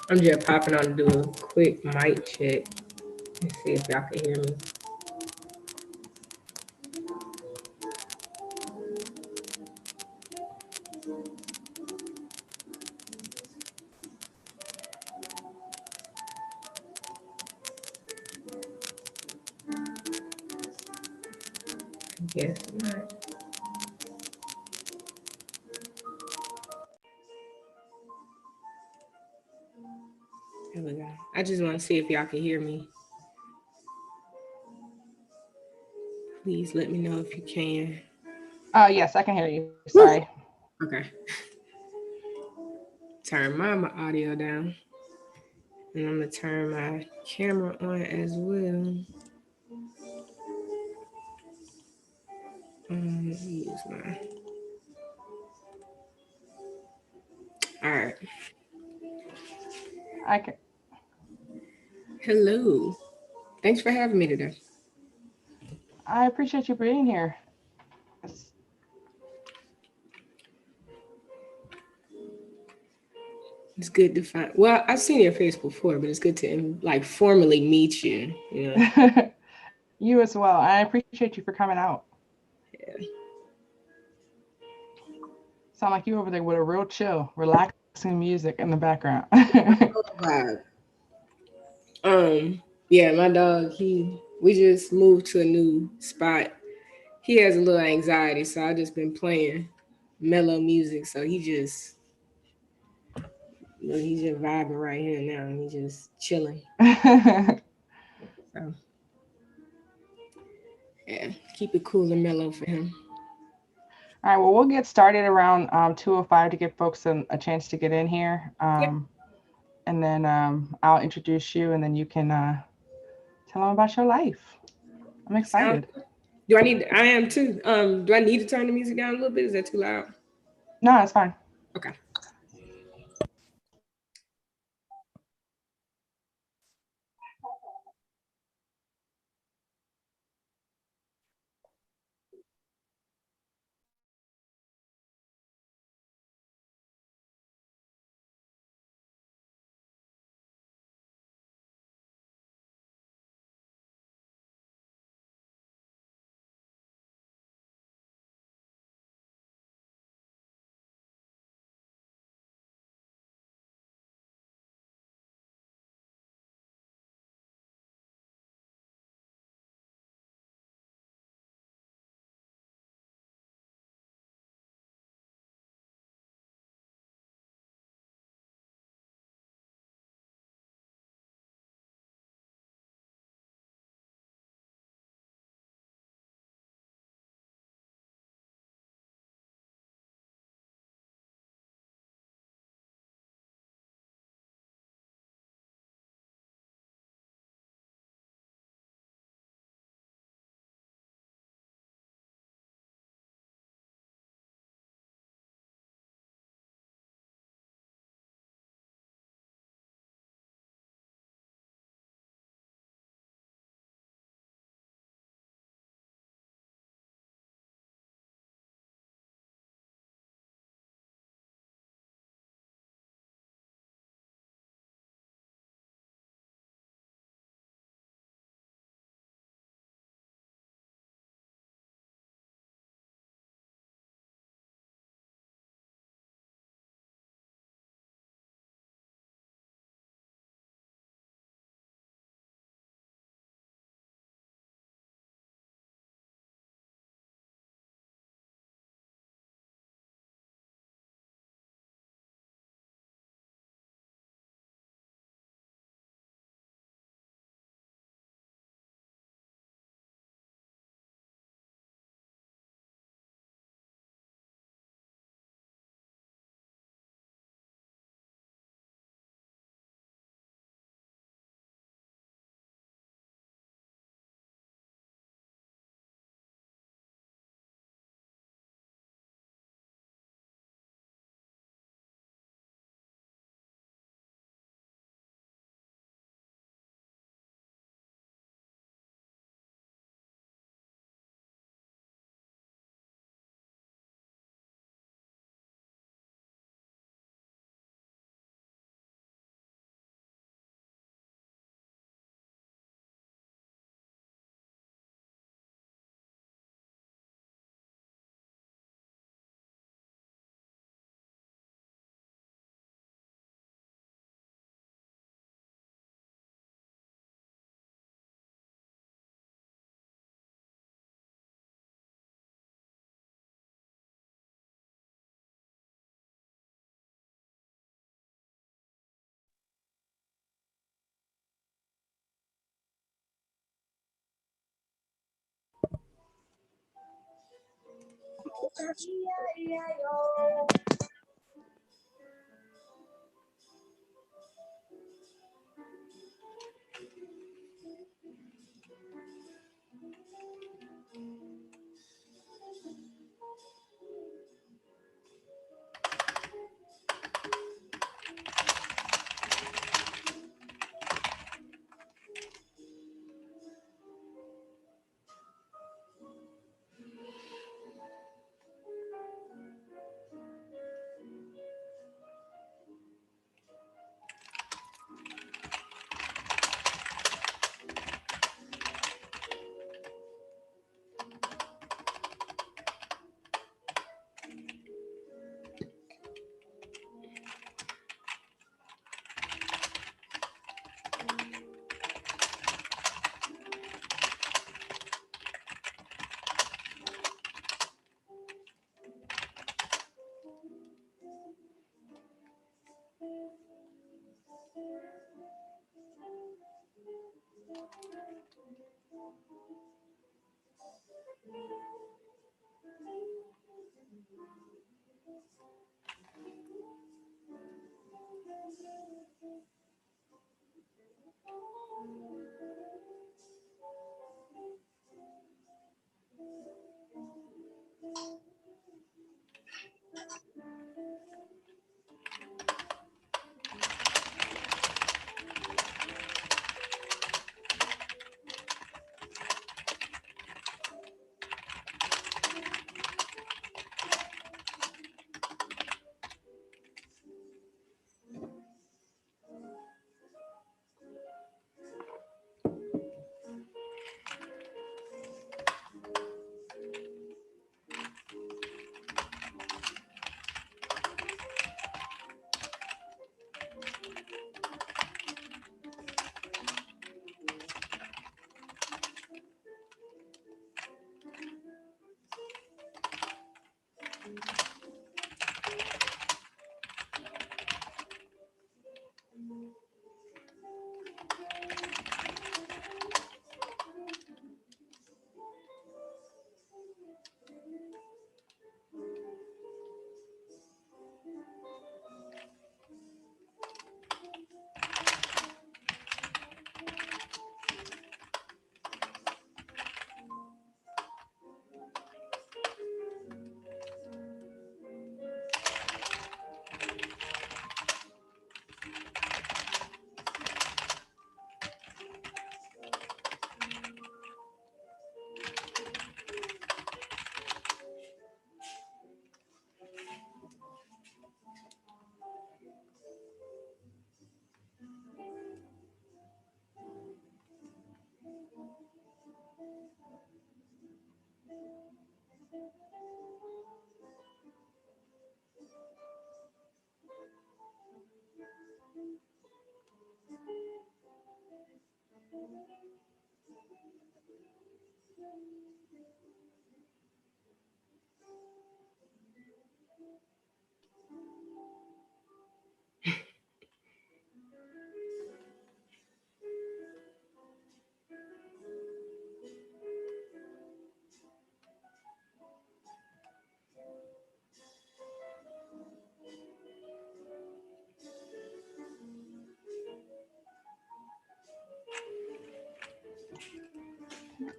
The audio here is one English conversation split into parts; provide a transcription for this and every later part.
I'm just popping on to do a quick mic check and see if y'all can hear me. Guess not. There we go. I just want to see if y'all can hear me. Please let me know if you can. Yes, I can hear you. Sorry. Okay. Turn my audio down. And I'm going to turn my camera on as well. Let me use my. All right. I can. Hello. Thanks for having me today. I appreciate you being here. It's- It's good to find. Well, I've seen your face before, but it's good to like formally meet you. You know. you as well. I appreciate you for coming out. Yeah. Sound like you over there with a real chill, relaxing music in the background. Vibe. Yeah, my dog. We just moved to a new spot. He has a little anxiety, so I just been playing mellow music. So he's just vibing right here now. He's just chilling. So yeah, keep it cool and mellow for him. All right, well, we'll get started around 2:05 to give folks a chance to get in here. Yep. And then I'll introduce you, and then you can tell them about your life. I'm Sound. excited. Do I need? I am too. Do I need to turn the music down a little bit? Is that too loud? No, it's fine. Okay.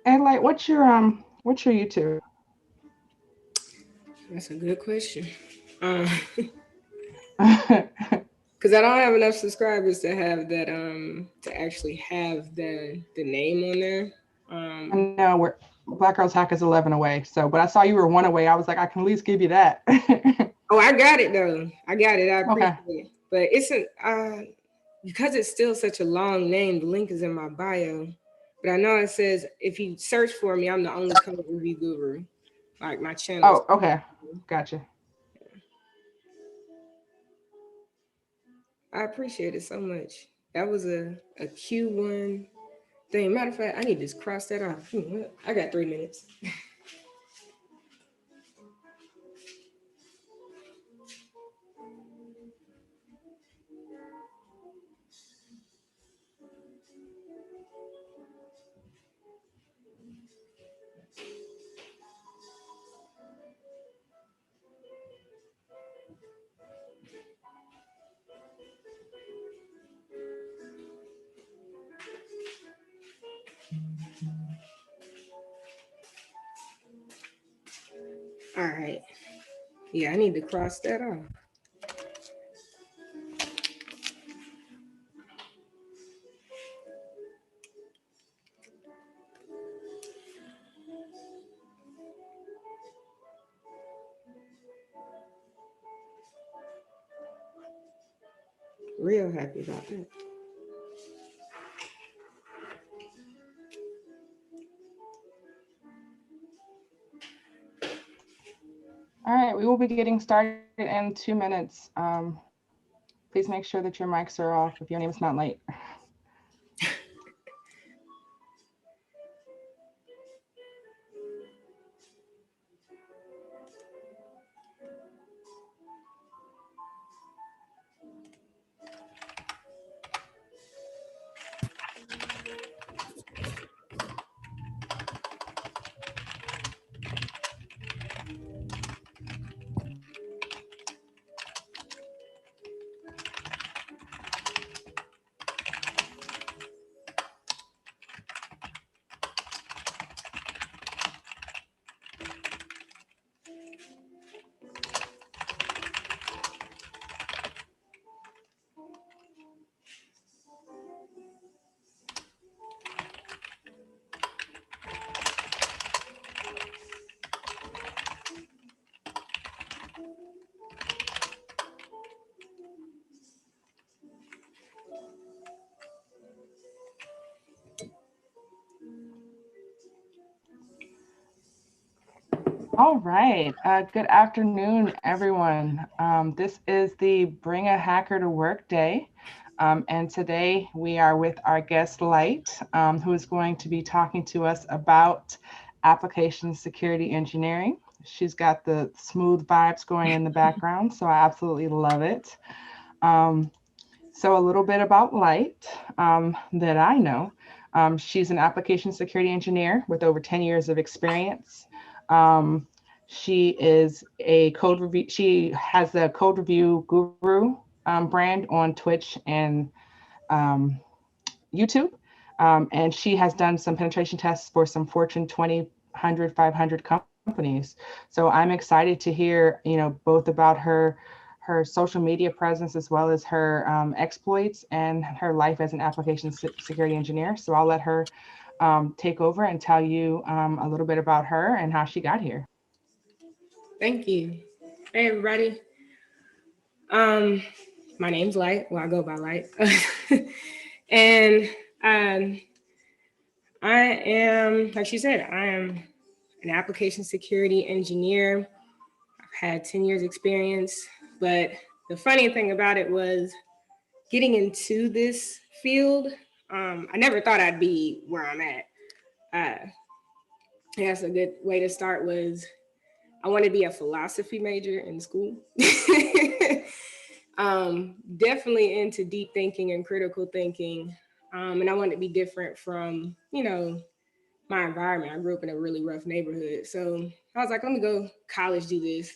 And like, what's your YouTube? That's a good question. Because I don't have enough subscribers to have that to actually have the name on there. I Um, know we're Black Girls Hack is 11 away. So, but I saw you were one away. I was like, I can at least give you that. oh, I got it though. I got it. I Okay. appreciate it. But it's a because it's still such a long name. The link is in my bio. But I know it says if you search for me, I'm the only code review guru. Like my channels. Oh, okay. Gotcha. I appreciate it so much. That was a Q1 thing. Matter of fact, I need to cross that off. I got 3 minutes. All right. Yeah, I need to cross that off. Real happy about that. All right, we will be getting started in 2 minutes. Please make sure that your mics are off if your name is not late. All right. Good afternoon, everyone. This is the Bring a Hacker to Work Day. And today we are with our guest Light, who is going to be talking to us about application security engineering. She's got the smooth vibes going in the background, so I absolutely love it. So a little bit about Light that I know. She's an application security engineer with over 10 years of experience. She is a code review. She has the Code Review Guru brand on Twitch and um, YouTube. And she has done some penetration tests for some Fortune 20, 100, 500 companies. So I'm excited to hear, both about her social media presence as well as her exploits and her life as an application security engineer. So I'll let her take over and tell you a little bit about her and how she got here. Thank you. Hey, everybody. Um, my name's Light. Well, I go by Light. And um, I am, like she said, I am an application security engineer. I've had 10 years experience, but the funny thing about it was getting into this field. I never thought I'd be where I'm at. I guess a good way to start was I wanted to be a philosophy major in school. Definitely into deep thinking and critical thinking. And I wanted to be different from, my environment. I grew up in a really rough neighborhood. So I was like, let me go college, do this.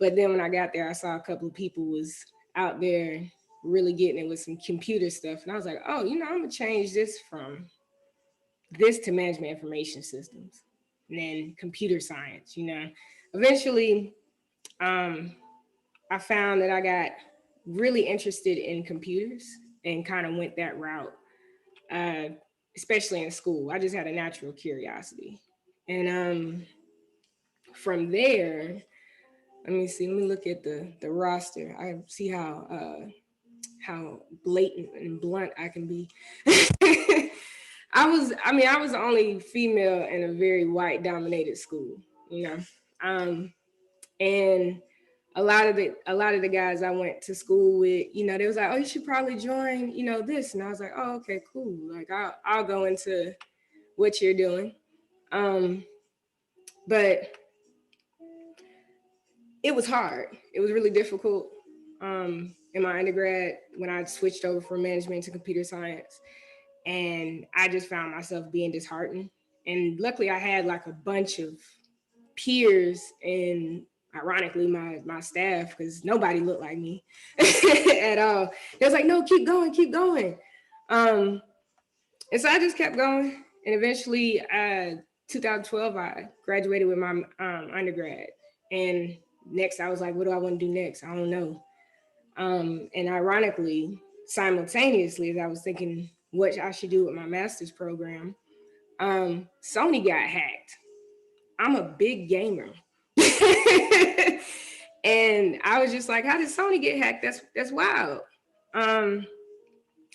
But then when I got there, I saw a couple of people was out there really getting it with some computer stuff. And I was like, oh, I'm gonna change this from this to management information systems and then computer science. Eventually, um, I found that I got really interested in computers and kind of went that route, uh, especially in school. I just had a natural curiosity. And from there, let me see. Let me look at the roster. I see how blatant and blunt I can be. I was the only female in a very white dominated school, you know. And a lot of the guys I went to school with, they was like, oh, you should probably join, this. And I was like, oh, okay, cool. Like I'll go into what you're doing. Um, but it was hard. It was really difficult. In my undergrad when I switched over from management to computer science, and I just found myself being disheartened. And luckily, I had like a bunch of peers and ironically my staff because nobody looked like me at all. They was like, no, keep going, keep going. Um, and so I just kept going, and eventually, 2012, I graduated with my undergrad. And next, I was like, what do I want to do next? I don't know. And ironically, simultaneously, as I was thinking what I should do with my master's program, Sony got hacked. I'm a big gamer. And I was just like, how did Sony get hacked? That's wild. Um,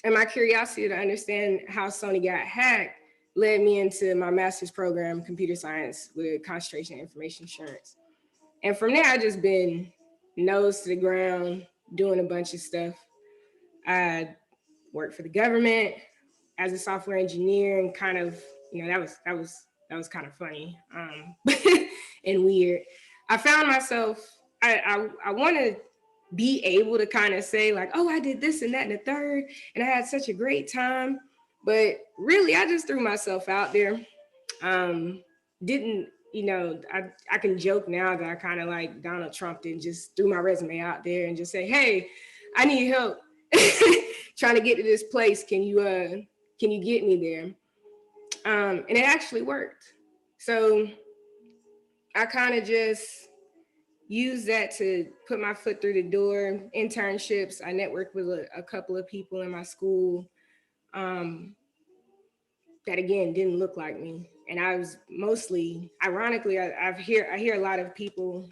and my curiosity to understand how Sony got hacked led me into my master's program, computer science with concentration in information assurance. And from there, I just been nose to the ground, doing a bunch of stuff. I worked for the government as a software engineer, and kind of, that was kind of funny, and weird. I found myself, I want to be able to kind of say like, oh, I did this and that and the third, and I had such a great time. But really, I just threw myself out there. Didn't I can joke now that I kind of like Donald Trump did, just threw my resume out there and just say, hey, I need help trying to get to this place. Can you get me there? And it actually worked. So I kind of just used that to put my foot through the door. Internships, I networked with a couple of people in my school, um, that again didn't look like me. And I was mostly, ironically, I hear a lot of people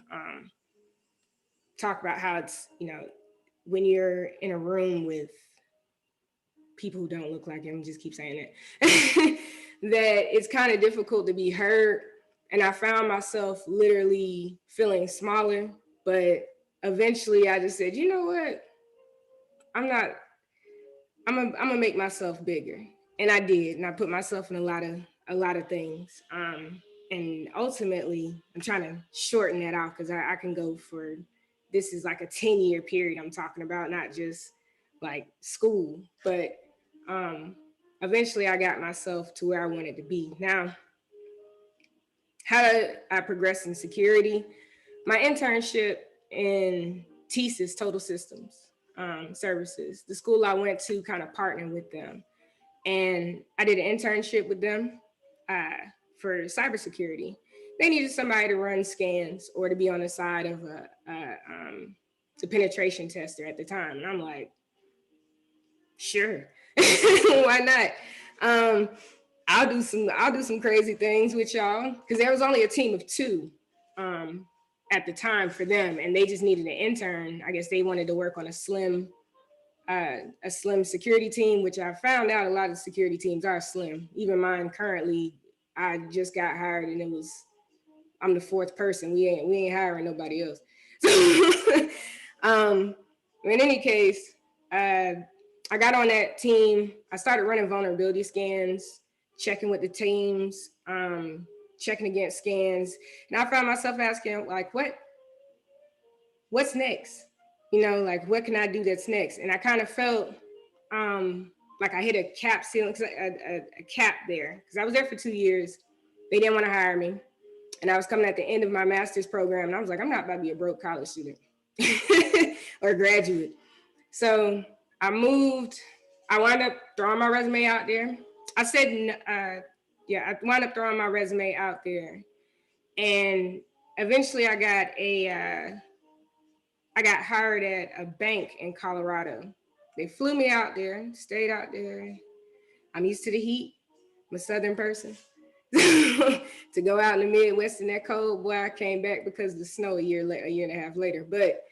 talk about how it's, when you're in a room with people who don't look like him, just keep saying it, that it's kind of difficult to be heard. And I found myself literally feeling smaller, but eventually I just said, you know what? I'm not, I'm gonna make myself bigger. And I did. And I put myself in a lot of things. And ultimately I'm trying to shorten that out because I can go for, this is like a 10-year period I'm talking about, not just like school. But um eventually I got myself to where I wanted to be. Now, how did I progress in security? My internship in TSYS, Total Systems Services, the school I went to kind of partnered with them. And I did an internship with them uh, for cybersecurity. They needed somebody to run scans or to be on the side of the penetration tester at the time. And I'm like, sure, why not? Um, I'll do some crazy things with y'all, because there was only a team of two um, at the time for them, and they just needed an intern. I guess they wanted to work on a slim security team, which I found out a lot of security teams are slim. Even mine currently, I just got hired, and I'm the fourth person. We ain't hiring nobody else. So, um, in any case, uh, I got on that team. I started running vulnerability scans, checking with the teams, checking against scans, and I found myself asking like, what's next? Like, what can I do that's next? And I kind of felt like I hit a cap ceiling, a cap there, because I was there for 2 years. They didn't want to hire me, and I was coming at the end of my master's program, and I was like, I'm not about to be a broke college student or graduate. So I moved. I wound up throwing my resume out there. I said, yeah, I wound up throwing my resume out there, and eventually I got hired at a bank in Colorado. They flew me out there, stayed out there. I'm used to the heat. I'm a Southern person. To go out in the Midwest in that cold, boy, I came back because of the snow a year and a half later. But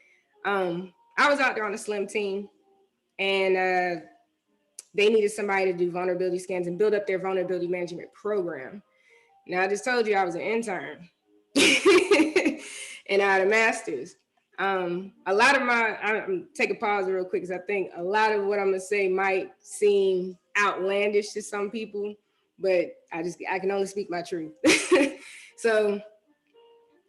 I was out there on a slim team, and they needed somebody to do vulnerability scans and build up their vulnerability management program. Now, I just told you I was an intern and I had a master's. A lot of I'm take a pause real quick, because I think a lot of what I'm gonna say might seem outlandish to some people, but I can only speak my truth. So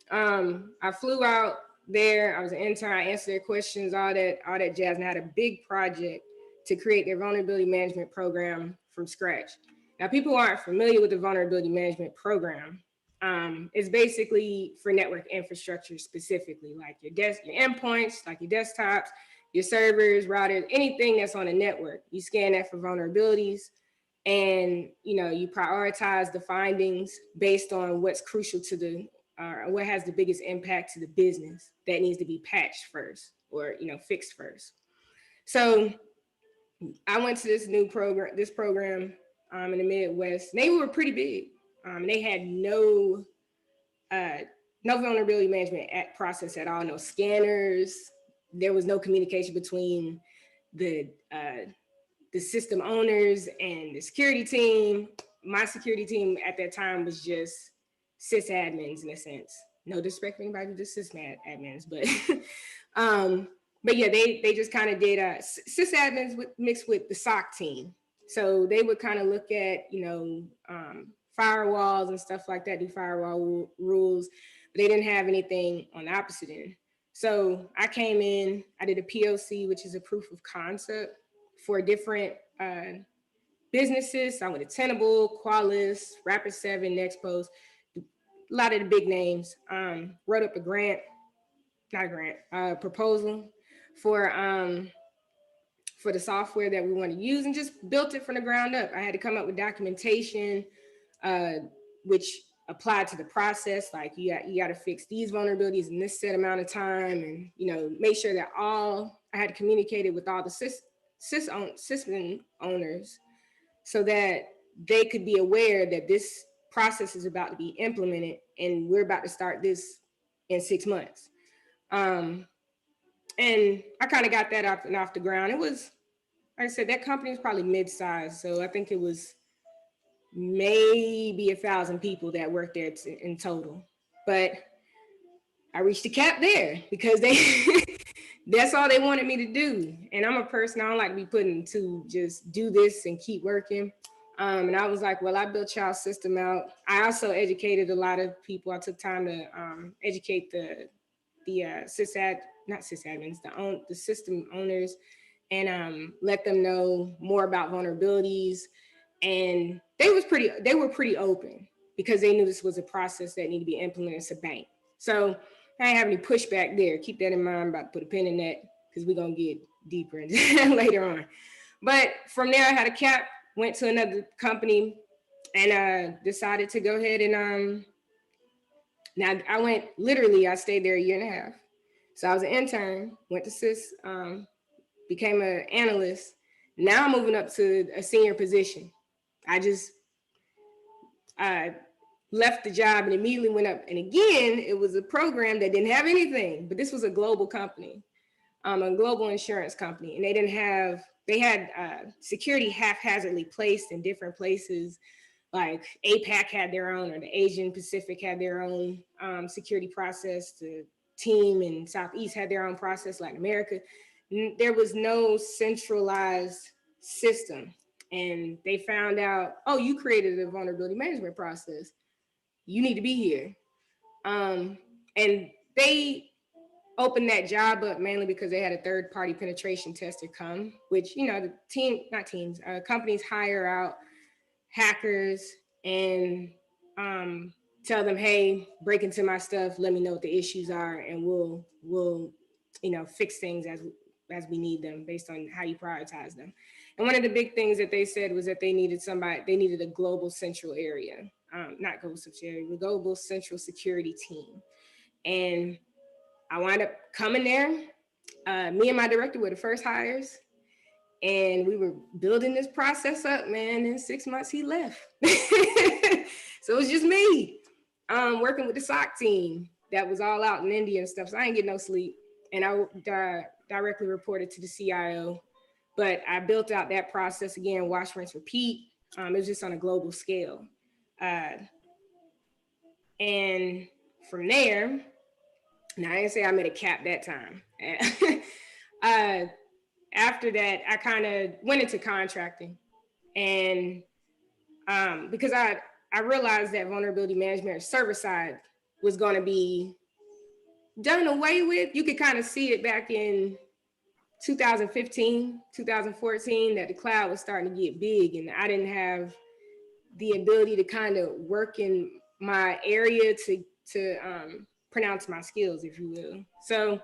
I flew out there. I was an intern. I answered their questions, all that jazz, and I had a big project to create their vulnerability management program from scratch. Now, people who aren't familiar with the vulnerability management program, it's basically for network infrastructure specifically, like your endpoints, like your desktops, your servers, routers, anything that's on a network. You scan that for vulnerabilities, and you prioritize the findings based on what's crucial to the what has the biggest impact to the business that needs to be patched first or fixed first. So I went to this program in the Midwest. They were pretty big. They had uh, no vulnerability management process at all. No scanners. There was no communication between the the system owners and the security team. My security team at that time was just sysadmins in a sense. No disrespect for anybody, just sysadmins, um, but yeah, they just kind of did sysadmins mixed with the SOC team. So they would kind of look at firewalls and stuff like that, do firewall rules, but they didn't have anything on the opposite end. So I came in, I did a POC, which is a proof of concept for different businesses. So I went to Tenable, Qualys, Rapid7, Nextpost, a lot of the big names. Wrote up a grant, not a grant, proposal for the software that we want to use and just built it from the ground up. I had to come up with documentation, uh, which applied to the process. Like you got to fix these vulnerabilities in this set amount of time, and make sure that I had to communicate it with all the system owners so that they could be aware that this process is about to be implemented and we're about to start this in 6 months. And I kind of got that up and off the ground. It was, like I said, that company was probably mid-sized. So I think it was maybe 1,000 people that worked there in total. But I reached the cap there because that's all they wanted me to do. And I'm a person, I don't like to be put into just do this and keep working. And I was like, well, I built y'all system out. I also educated a lot of people. I took time to educate the not sysadmins, the system owners, and let them know more about vulnerabilities. And they were pretty open because they knew this was a process that needed to be implemented as a bank. So I didn't have any pushback there. Keep that in mind. I'm about to put a pin in that because we're gonna get deeper into that later on. But from there, I had a cap, went to another company, and decided to go ahead and now I stayed there a year and a half. So I was an intern, went to SIS, became an analyst. Now I'm moving up to a senior position. I just left the job and immediately went up. And again, it was a program that didn't have anything, but this was a global company, a global insurance company. And they had security haphazardly placed in different places. Like APAC had their own, or the Asian Pacific had their own security process. The team in Southeast had their own process. Latin America, there was no centralized system. And they found out, oh, you created a vulnerability management process. You need to be here. And they opened that job up mainly because they had a third-party penetration tester come, which, companies hire out hackers and tell them, hey, break into my stuff, let me know what the issues are, and we'll fix things as we need them based on how you prioritize them. And one of the big things that they said was that they needed a global central area, not global central area, a global central security team. And I wound up coming there. Me and my director were the first hires, and we were building this process up, man. In 6 months, he left. So it was just me working with the SOC team that was all out in India and stuff. So I didn't get no sleep. And I directly reported to the CIO. But I built out that process again, wash, rinse, repeat. It was just on a global scale. And from there, now I didn't say I made a cap that time. After that, I kind of went into contracting. And because I realized that vulnerability management server side was going to be done away with. You could kind of see it back in 2015, 2014, that the cloud was starting to get big, and I didn't have the ability to kind of work in my area to pronounce my skills, if you will. So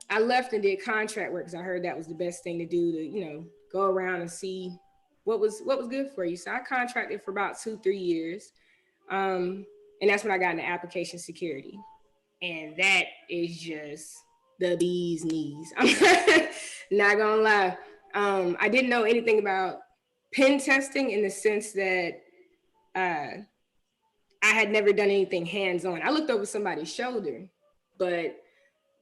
I left and did contract work because I heard that was the best thing to do, to go around and see what was good for you. So I contracted for about 2-3 years. And that's when I got into application security. And that is just the bee's knees. I'm not gonna lie. I didn't know anything about pen testing in the sense that uh, I had never done anything hands on. I looked over somebody's shoulder, but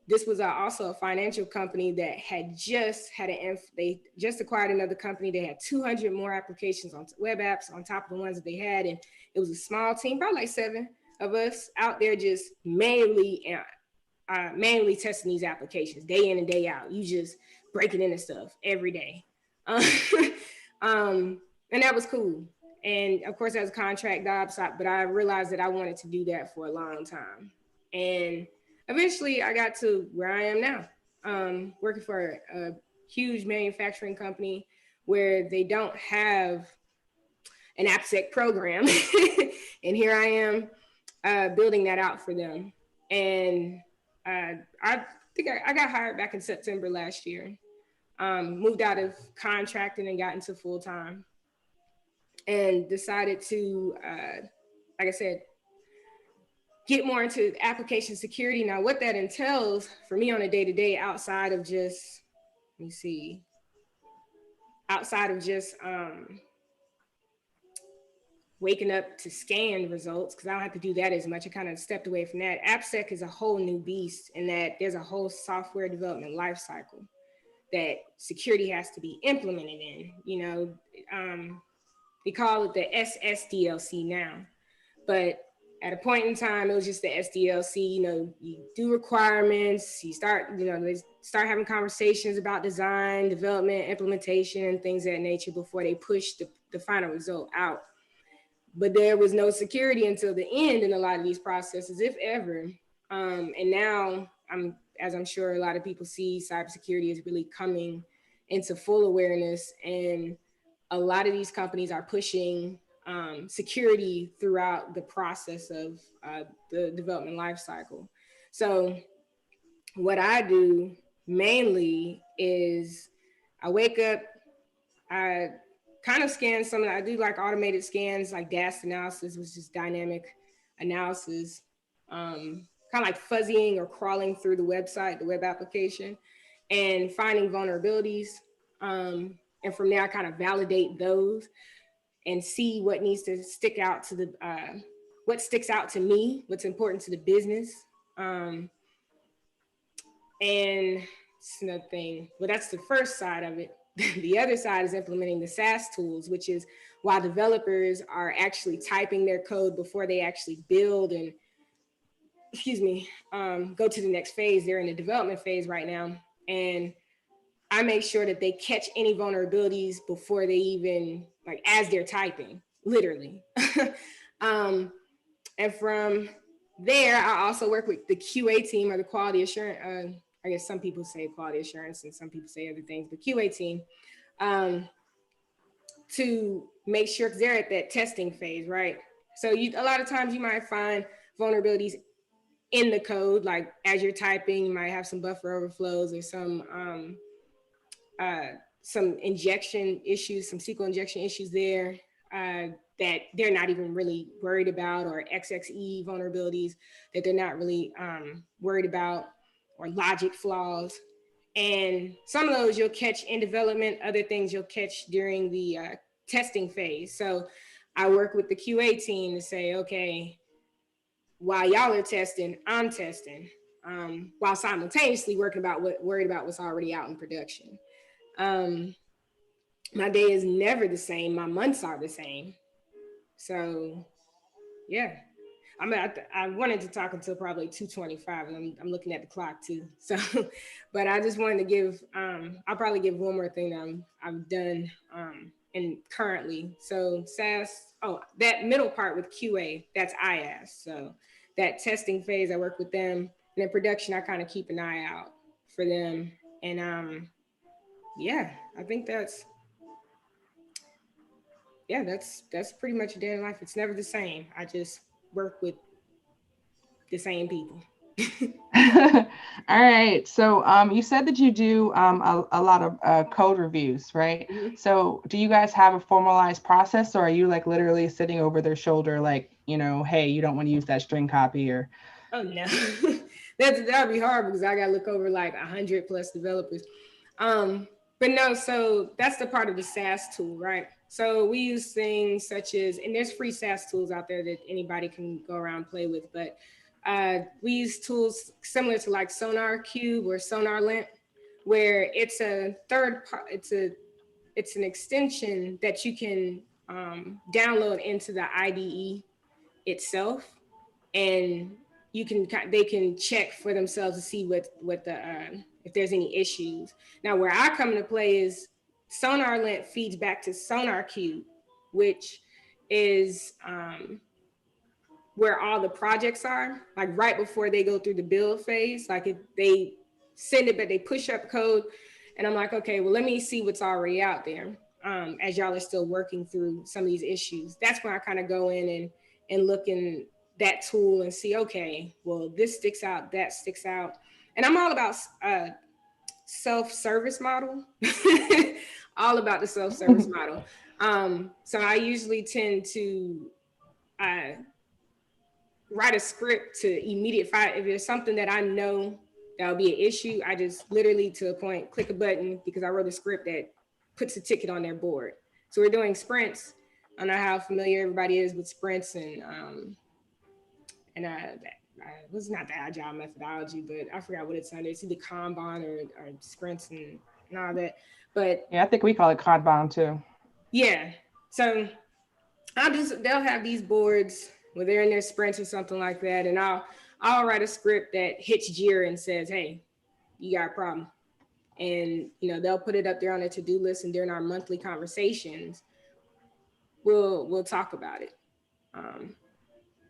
this was also a financial company that had just had they just acquired another company. They had 200 more applications on web apps on top of the ones that they had, and it was a small team, probably like 7 of us out there, just manually testing these applications day in and day out. You just breaking into stuff every day, um, and that was cool. And of course, that was a contract job, but I realized that I wanted to do that for a long time, and eventually I got to where I am now, working for a huge manufacturing company where they don't have an AppSec program. And here I am building that out for them. And I think I got hired back in September last year, moved out of contracting and got into full time, and decided to, like I said, get more into application security. Now, what that entails for me on a day to day, outside of just, let me see, outside of just waking up to scan results, because I don't have to do that as much. I kind of stepped away from that. AppSec is a whole new beast in that there's a whole software development lifecycle that security has to be implemented in. They call it the SSDLC now, but at a point in time, it was just the SDLC. You do requirements, they start having conversations about design, development, implementation, and things of that nature before they push the final result out. But there was no security until the end in a lot of these processes, if ever. And now, as I'm sure a lot of people see, cybersecurity is really coming into full awareness, and a lot of these companies are pushing security throughout the process of the development lifecycle. So what I do mainly is I wake up, I kind of scan I do like automated scans, like DAS analysis, which is dynamic analysis, kind of like fuzzying or crawling through the website, the web application, and finding vulnerabilities. And from there, I kind of validate those and see what needs to stick out to what sticks out to me, what's important to the business. And it's another thing, but that's the first side of it. The other side is implementing the SaaS tools, which is while developers are actually typing their code before they actually build and, go to the next phase. They're in the development phase right now. And I make sure that they catch any vulnerabilities before they even, like, as they're typing, literally. And from there, I also work with the QA team, or the quality assurance. I guess some people say quality assurance and some people say other things, but QA team, to make sure, because they're at that testing phase, right? So a lot of times you might find vulnerabilities in the code, like as you're typing, you might have some buffer overflows or some injection issues, some SQL injection issues there that they're not even really worried about, or XXE vulnerabilities that they're not really worried about, or logic flaws. And some of those you'll catch in development, other things you'll catch during the testing phase. So I work with the QA team to say, okay, while y'all are testing, I'm testing, while simultaneously worried about what's already out in production. My day is never the same. My months are the same. So, yeah. I wanted to talk until probably 2:25, and I'm looking at the clock too. So, but I just wanted to give. I'll probably give one more thing that I've done and currently. So SaaS. Oh, that middle part with QA, that's IaaS. So that testing phase, I work with them, and in production, I kind of keep an eye out for them. And yeah, I think that's pretty much a day in life. It's never the same. I just work with the same people. All right. So you said that you do a lot of code reviews, right? Mhm. So do you guys have a formalized process, or are you like literally sitting over their shoulder, like, hey, you don't want to use that string copy or Oh no, that'd be hard because I got to look over like 100 plus developers. Um, but no, so that's the part of the SaaS tool, right? So we use things such as, and there's free SaaS tools out there that anybody can go around and play with, but we use tools similar to like Sonar Cube or Sonar Lint, where it's a third part. It's an extension that you can download into the IDE itself, and they can check for themselves to see what the if there's any issues. Now, where I come into play is Sonar Lint feeds back to Sonar Cube, which is where all the projects are, like right before they go through the build phase. Like if they send it, but they push up code, and I'm like, okay, well, let me see what's already out there. As y'all are still working through some of these issues, that's when I kind of go in and look in that tool and see, okay, well, this sticks out, that sticks out, and I'm all about self-service model, all about the self-service model. So I usually tend to uh, write a script to immediate fire. If there's something that I know that'll be an issue, I just literally to a point click a button because I wrote a script that puts a ticket on their board. So we're doing sprints. I don't know how familiar everybody is with sprints and it was not the agile methodology, but I forgot what it's under. It's either Kanban or sprints and all that. But yeah, I think we call it Kanban too. yeah, so they'll have these boards where they're in their sprints or something like that, and I'll write a script that hits Jira and says, "Hey, you got a problem," and they'll put it up there on a to-do list, and during our monthly conversations, we'll talk about it. Um,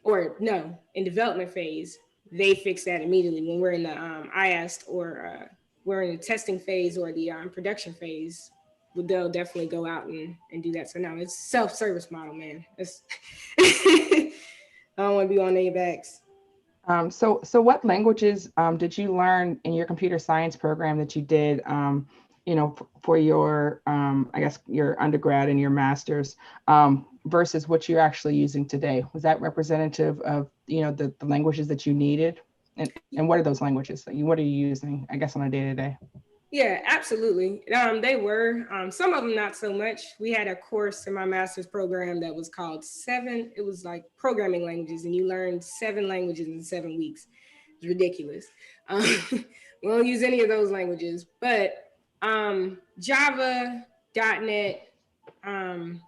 or no, in development phase, they fix that immediately. When we're in the IAST or we're in the testing phase or the production phase, they'll definitely go out and do that. So no, it's self-service model, man. It's I don't want to be on their backs. So what languages did you learn in your computer science program that you did, for your, I guess, your undergrad and your master's, versus what you're actually using today? Was that representative of, the languages that you needed? And what are those languages what are you using, I guess, on a day-to-day? Yeah, absolutely. They were some of them not so much. We had a course in my master's program that was called seven. It was like programming languages, and you learned 7 languages in 7 weeks. It's ridiculous. Um, we don't use any of those languages, but Java, .NET. Um,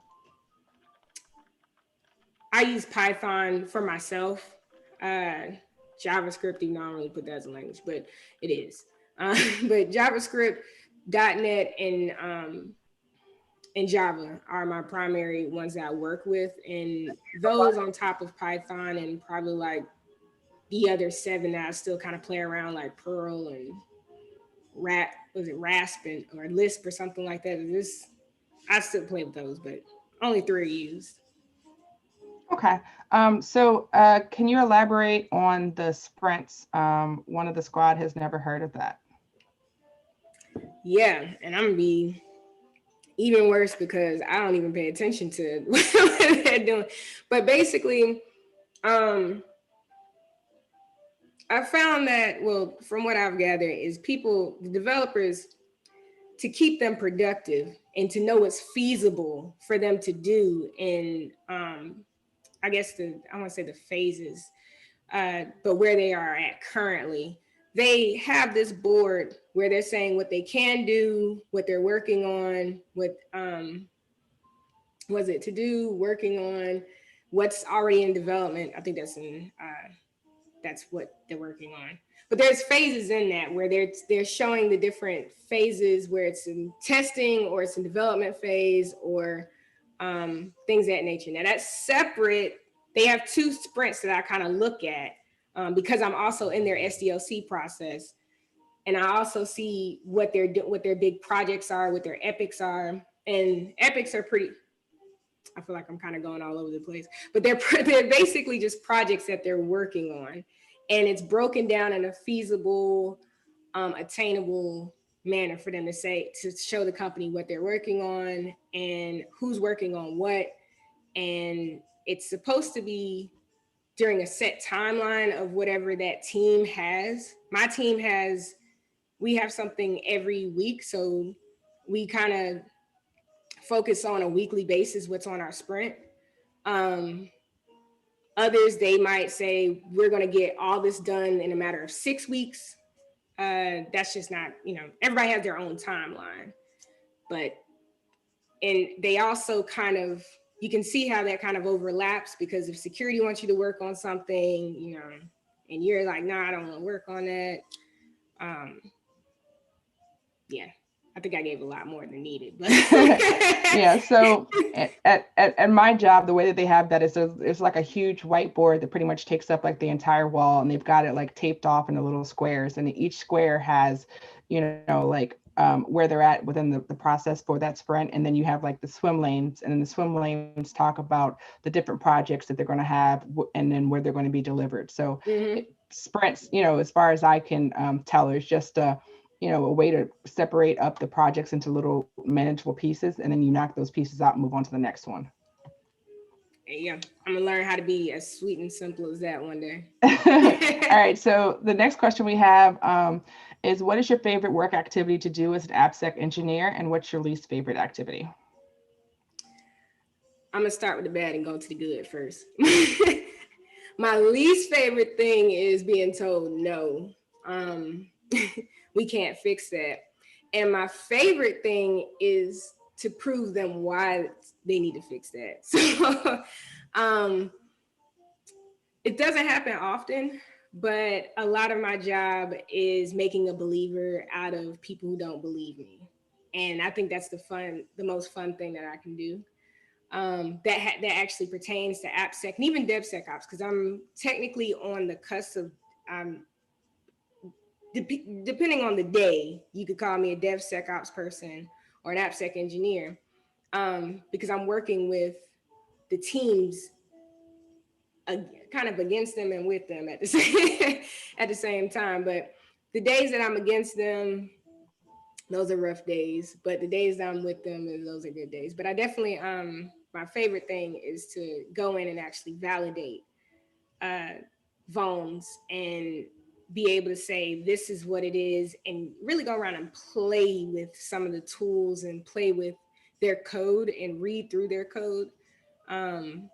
I use Python for myself. JavaScript, even though I don't really put that as a language, but it is. But JavaScript, .NET, and Java are my primary ones that I work with, and those on top of Python and probably like the other 7 that I still kind of play around, like Perl and was it Rasp or Lisp or something like that. I still play with those, but only 3 are used. Okay. So can you elaborate on the sprints? One of the squad has never heard of that. Yeah, and I'm gonna be even worse because I don't even pay attention to what they're doing. But basically, um, I found that, well, from what I've gathered, is the developers, to keep them productive and to know what's feasible for them to do in, I guess I want to say the phases, but where they are at currently. They have this board where they're saying what they can do, what they're working on, what was it to do, working on what's already in development. I think that's what they're working on. But there's phases in that where they're showing the different phases where it's in testing or it's in development phase or things of that nature. Now that's separate. They have 2 sprints that I kind of look at because I'm also in their SDLC process, and I also see what their big projects are, what their epics are, and epics are pretty. I feel like I'm kind of going all over the place, but they're they're basically just projects that they're working on, and it's broken down in a feasible, attainable manner for them to say, to show the company what they're working on and who's working on what. And it's supposed to be during a set timeline of whatever that team has. My team has, we have something every week. So we kind of focus on a weekly basis what's on our sprint. Um, Others, they might say, we're going to get all this done in a matter of 6 weeks. That's just not, everybody has their own timeline. But, and they also kind of, you can see how that kind of overlaps, because if security wants you to work on something, and you're like, nah, I don't want to work on that. Um, yeah, I think I gave a lot more than needed, but Yeah, so at my job, the way that they have that is it's like a huge whiteboard that pretty much takes up like the entire wall, and they've got it like taped off into little squares, and each square has, like where they're at within the process for that sprint. And then you have like the swim lanes, and then the swim lanes talk about the different projects that they're going to have, and then where they're going to be delivered. So mm-hmm. sprints, as far as I can tell, is just a way to separate up the projects into little manageable pieces, and then you knock those pieces out and move on to the next one. Yeah, I'm gonna learn how to be as sweet and simple as that one day. All right, so the next question we have is, what is your favorite work activity to do as an AppSec engineer, and what's your least favorite activity? I'm gonna start with the bad and go to the good first. My least favorite thing is being told no. Um, we can't fix that. And my favorite thing is to prove them why they need to fix that. So um, it doesn't happen often, but a lot of my job is making a believer out of people who don't believe me. And I think that's the most fun thing that I can do. That actually pertains to AppSec and even DevSecOps, because I'm technically on the cusp of, um, depending on the day, you could call me a DevSecOps person or an AppSec engineer, because I'm working with the teams, uh, kind of against them and with them at the same at the same time. But the days that I'm against them, those are rough days. But the days that I'm with them, those are good days. But I definitely, my favorite thing is to go in and actually validate uh, vulns and be able to say this is what it is, and really go around and play with some of the tools and play with their code and read through their code. Um,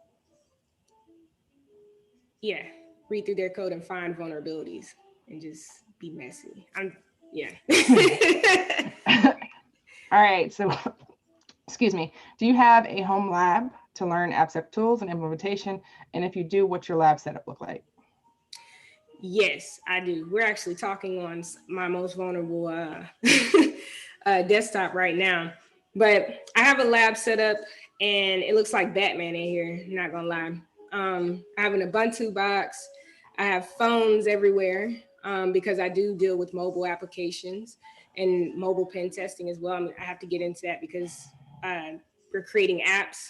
yeah, read through their code and find vulnerabilities and just be messy. Yeah. All right, so excuse me, do you have a home lab to learn AppSec tools and implementation? And if you do, what's your lab setup look like? Yes, I do. We're actually talking on my most vulnerable desktop right now. But I have a lab set up, and it looks like Batman in here, not gonna lie. I have an Ubuntu box. I have phones everywhere, because I do deal with mobile applications and mobile pen testing as well. I have to get into that because uh, we're creating apps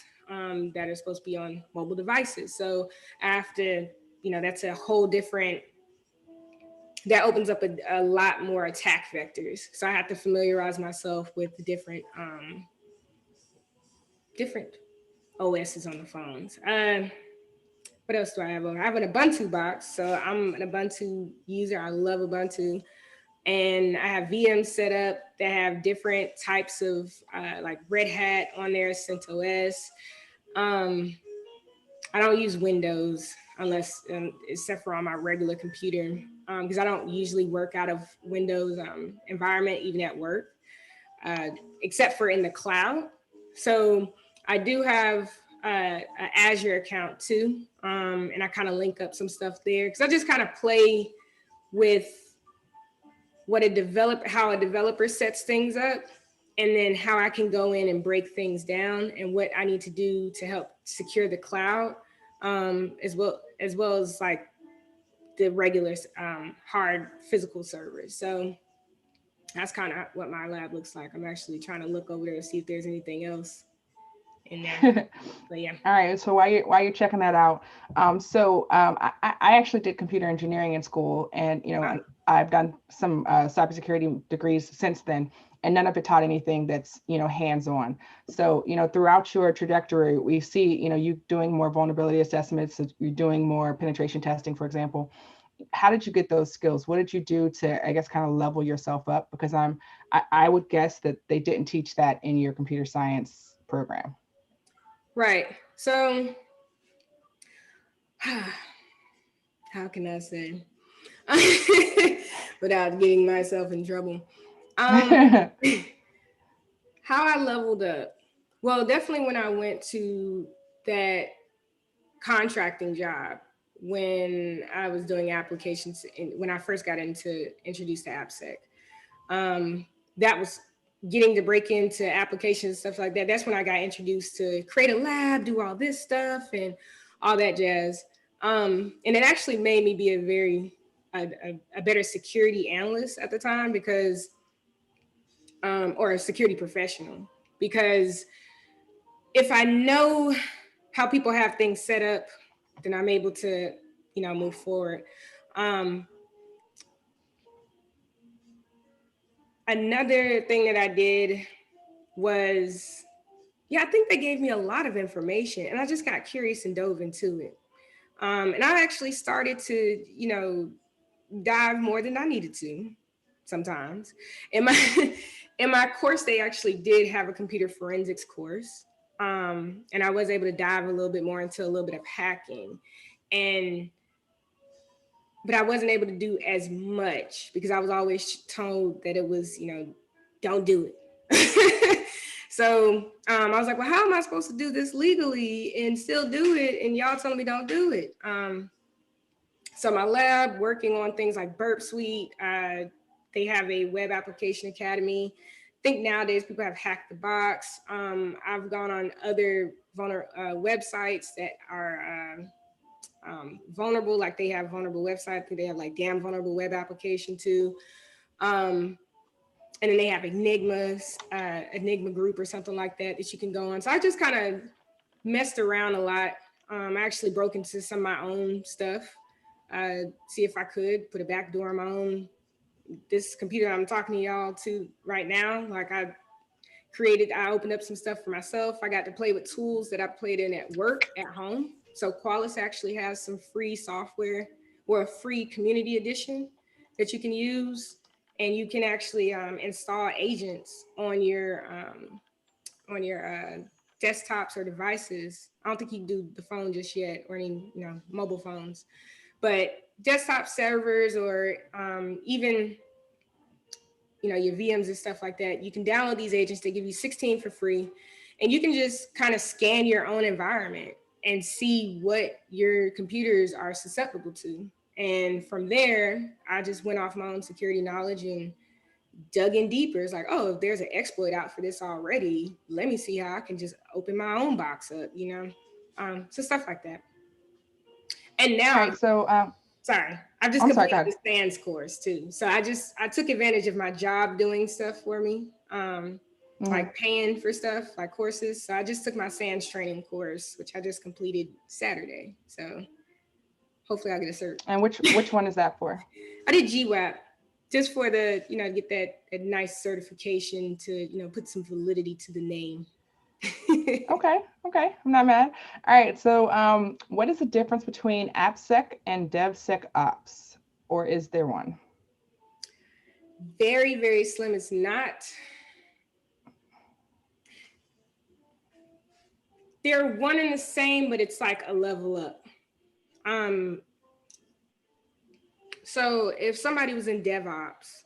that are supposed to be on mobile devices. So I have to, that's a whole different, that opens up a lot more attack vectors. So I have to familiarize myself with the different OSs on the phones. What else do I have? I have an Ubuntu box, so I'm an Ubuntu user. I love Ubuntu, and I have VMs set up that have different types of like Red Hat on there, CentOS. Um, I don't use Windows unless, except for on my regular computer, because I don't usually work out of Windows environment even at work, uh, except for in the cloud. So I do have an Azure account too, and I kind of link up some stuff there because I just kind of play with how a developer sets things up, and then how I can go in and break things down, and what I need to do to help secure the cloud, as well as like the regular hard physical servers. So that's kind of what my lab looks like. I'm actually trying to look over there to see if there's anything else in there. But yeah. All right. So while you're checking that out, I actually did computer engineering in school, and I've done some cybersecurity degrees since then, and none of it taught anything that's hands-on. So throughout your trajectory, we see you doing more vulnerability assessments, so you're doing more penetration testing, for example. How did you get those skills? What did you do to, I guess, kind of level yourself up? Because I would guess that they didn't teach that in your computer science program. Right. So how can I say without getting myself in trouble? Um, how I leveled up. Well, definitely when I went to that contracting job when I was doing applications when I first got into introduced to AppSec. That was getting to break into applications, stuff like that. That's when I got introduced to create a lab, do all this stuff and all that jazz. And it actually made me be a better security analyst at the time because or a security professional because if I know how people have things set up, then I'm able to, move forward. Um, Another thing that I did was, yeah, I think they gave me a lot of information and I just got curious and dove into it. And I actually started to, dive more than I needed to sometimes. In my in my course, they actually did have a computer forensics course. And I was able to dive a little bit more into a little bit of hacking. And but I wasn't able to do as much because I was always told that it was, don't do it. So I was like, well, how am I supposed to do this legally and still do it? And y'all telling me don't do it. So my lab working on things like Burp Suite. They have a web application academy. I think nowadays people have hacked the box. I've gone on other websites that are vulnerable, like they have vulnerable website. They have like damn vulnerable web application too. Um, and then they have Enigma group or something like that that you can go on. So I just kind of messed around a lot. I actually broke into some of my own stuff, see if I could put a backdoor on my own. This computer I'm talking to y'all to right now, like I opened up some stuff for myself. I got to play with tools that I played in at work, at home. So Qualys actually has some free software or a free community edition that you can use, and you can actually install agents on your desktops or devices. I don't think you can do the phone just yet, or any mobile phones, but desktop servers or even your VMs and stuff like that. You can download these agents. They give you 16 for free, and you can just kind of scan your own environment and see what your computers are susceptible to. And from there, I just went off my own security knowledge and dug in deeper. It's like, oh, if there's an exploit out for this already, let me see how I can just open my own box up. So stuff like that. And All now right. So, sorry, I've just I'm sorry. Go completed ahead. the SANS course too. So I took advantage of my job doing stuff for me, Mhm. like paying for stuff like courses. So I just took my SANS training course, which I just completed Saturday. So hopefully I'll get a cert. And which one is that for? I did GWAP just for the get that nice certification to put some validity to the name. Okay. Okay. I'm not mad. All right. So, what is the difference between AppSec and DevSecOps, or is there one? Very, very slim. It's not. They're one and the same, but it's like a level up. Um, so if somebody was in DevOps,